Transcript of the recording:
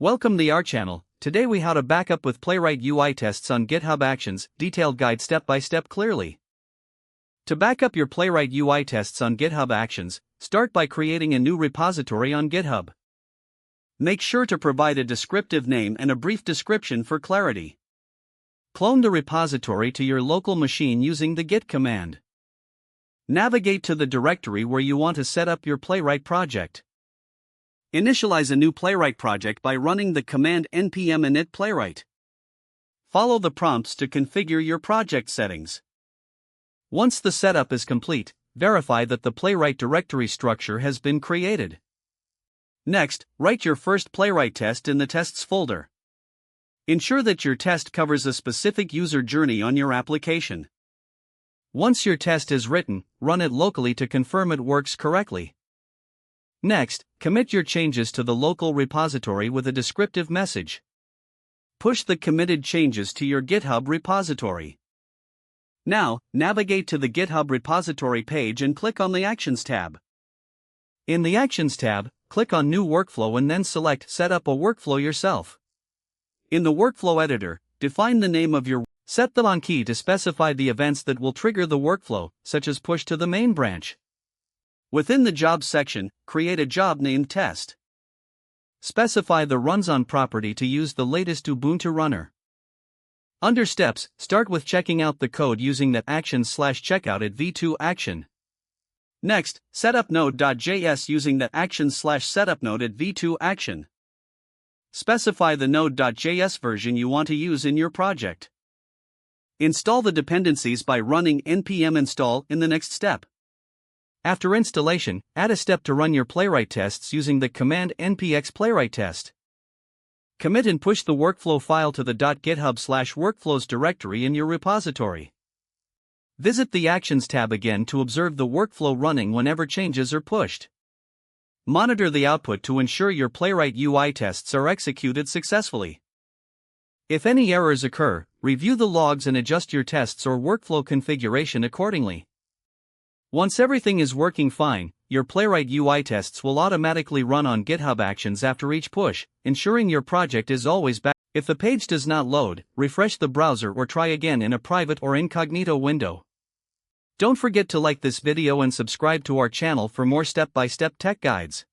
Welcome to our channel. Today we how to backup with Playwright UI tests on GitHub Actions, detailed guide step by step clearly. To backup your Playwright UI tests on GitHub Actions, start by creating a new repository on GitHub. Make sure to provide a descriptive name and a brief description for clarity. Clone the repository to your local machine using the git command. Navigate to the directory where you want to set up your Playwright project. Initialize a new Playwright project by running the command npm init playwright. Follow the prompts to configure your project settings. Once the setup is complete, verify that the Playwright directory structure has been created. Next, write your first Playwright test in the tests folder. Ensure that your test covers a specific user journey on your application. Once your test is written, run it locally to confirm it works correctly. Next, commit your changes to the local repository with a descriptive message. Push the committed changes to your GitHub repository. Now, navigate to the GitHub repository page and click on the Actions tab. In the Actions tab, click on New Workflow and then select Set up a workflow yourself. In the workflow editor, define the name of your Set the on key to specify the events that will trigger the workflow, such as push to the main branch. Within the Jobs section, create a job named Test. Specify the Runs On property to use the latest Ubuntu runner. Under Steps, start with checking out the code using the actions/checkout at v2 action. Next, set up node.js using the actions/setup node at v2 action. Specify the node.js version you want to use in your project. Install the dependencies by running npm install in the next step. After installation, add a step to run your Playwright tests using the command npx playwright test. Commit and push the workflow file to the .github/workflows directory in your repository. Visit the Actions tab again to observe the workflow running whenever changes are pushed. Monitor the output to ensure your Playwright UI tests are executed successfully. If any errors occur, review the logs and adjust your tests or workflow configuration accordingly. Once everything is working fine, your Playwright UI tests will automatically run on GitHub Actions after each push, ensuring your project is always back. If the page does not load, refresh the browser or try again in a private or incognito window. Don't forget to like this video and subscribe to our channel for more step-by-step tech guides.